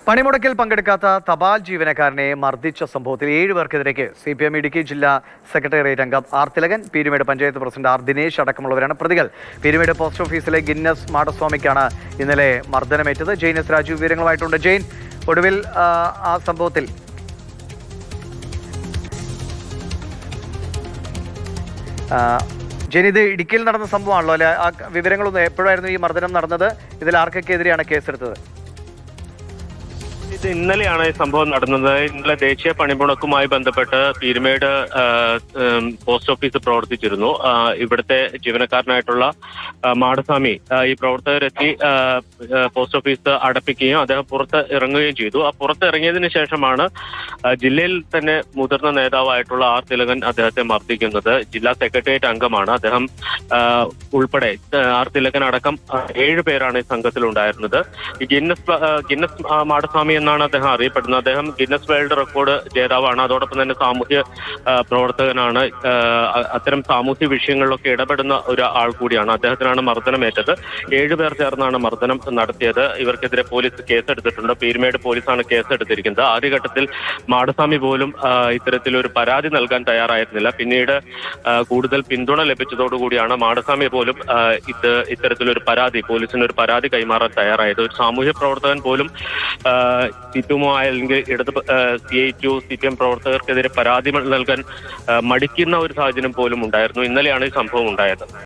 പണിമുടക്കിൽ പങ്കെടുക്കാത്ത തപാൽ ജീവനക്കാരനെ മർദ്ദിച്ച സംഭവത്തിൽ 7 പേർക്കെതിരെ CPM ഇടുക്കി ജില്ലാ സെക്രട്ടേറിയറ്റ് അംഗം R Thilakan, Peermade panchayat president R Dinesh അടക്കമുള്ളവരാണ് പ്രതികൾ. പീരുമേട് പോസ്റ്റ് ഓഫീസിലെ ഗിന്നസ് മാടസ്വാമിക്കാണ് ഇന്നലെ മർദ്ദനമേറ്റത്. ജെയിൻ എസ് രാജു വിവരങ്ങളുമായിട്ടുണ്ട്. ജെയിൻ, ഒടുവിൽ ആ സംഭവത്തിൽ ജെയിൻ, ഇത് ഇടുക്കിയിൽ നടന്ന സംഭവമാണല്ലോ അല്ലെ? ആ വിവരങ്ങളൊന്നും എപ്പോഴായിരുന്നു ഈ മർദ്ദനം നടന്നത്? ഇതിൽ ആർക്കൊക്കെതിരെയാണ് കേസെടുത്തത്? ഇത് ഇന്നലെയാണ് ഈ സംഭവം നടന്നത്. ഇന്നലെ ദേശീയ പണിമുടക്കുമായി ബന്ധപ്പെട്ട് പീരുമേട് പോസ്റ്റ് ഓഫീസ് പ്രവർത്തിച്ചിരുന്നു. ഇവിടുത്തെ ജീവനക്കാരനായിട്ടുള്ള മാടസ്വാമി ഈ പ്രവർത്തകരെത്തി പോസ്റ്റ് ഓഫീസ് അടപ്പിക്കുകയും അദ്ദേഹം പുറത്ത് ഇറങ്ങുകയും ചെയ്തു. ആ പുറത്ത് ഇറങ്ങിയതിനു ശേഷമാണ് ജില്ലയിൽ തന്നെ മുതിർന്ന നേതാവായിട്ടുള്ള ആർ തിലകൻ അദ്ദേഹത്തെ മർദ്ദിക്കുന്നത്. ജില്ലാ സെക്രട്ടേറിയറ്റ് അംഗമാണ് അദ്ദേഹം ഉൾപ്പെടെ. ആർ തിലകൻ അടക്കം 7 പേരാണ് ഈ സംഘത്തിലുണ്ടായിരുന്നത്. ഈ ഗിന്നസ് മാടസ്വാമി എന്നാണ് അദ്ദേഹം അറിയപ്പെടുന്നത്. അദ്ദേഹം ഗിന്നസ് വേൾഡ് റെക്കോർഡ് ജേതാവാണ്. അതോടൊപ്പം തന്നെ സാമൂഹ്യ പ്രവർത്തകനാണ്. അത്തരം സാമൂഹ്യ വിഷയങ്ങളിലൊക്കെ ഇടപെടുന്ന ഒരു ആൾ കൂടിയാണ്. അദ്ദേഹത്തിനാണ് മർദ്ദനമേറ്റത്. 7 പേർ ചേർന്നാണ് മർദ്ദനം നടത്തിയത്. ഇവർക്കെതിരെ പോലീസ് കേസെടുത്തിട്ടുണ്ട്. പീരുമേട് പോലീസാണ് കേസെടുത്തിരിക്കുന്നത്. ആദ്യഘട്ടത്തിൽ മാടസ്വാമി പോലും ഇത്തരത്തിലൊരു പരാതി നൽകാൻ തയ്യാറായിരുന്നില്ല. പിന്നീട് കൂടുതൽ പിന്തുണ ലഭിച്ചതോടുകൂടിയാണ് മാടസ്വാമി പോലും ഇത്തരത്തിലൊരു പരാതി, പോലീസിനൊരു പരാതി കൈമാറാൻ തയ്യാറായത്. ഒരു സാമൂഹ്യ പ്രവർത്തകൻ പോലും CPM അല്ലെങ്കിൽ CITU CPM പ്രവർത്തകർക്കെതിരെ പരാതി നൽകാൻ മടിക്കുന്ന ഒരു സാഹചര്യം പോലും ഉണ്ടായിരുന്നു. ഇന്നലെയാണ് ഈ സംഭവം ഉണ്ടായത്.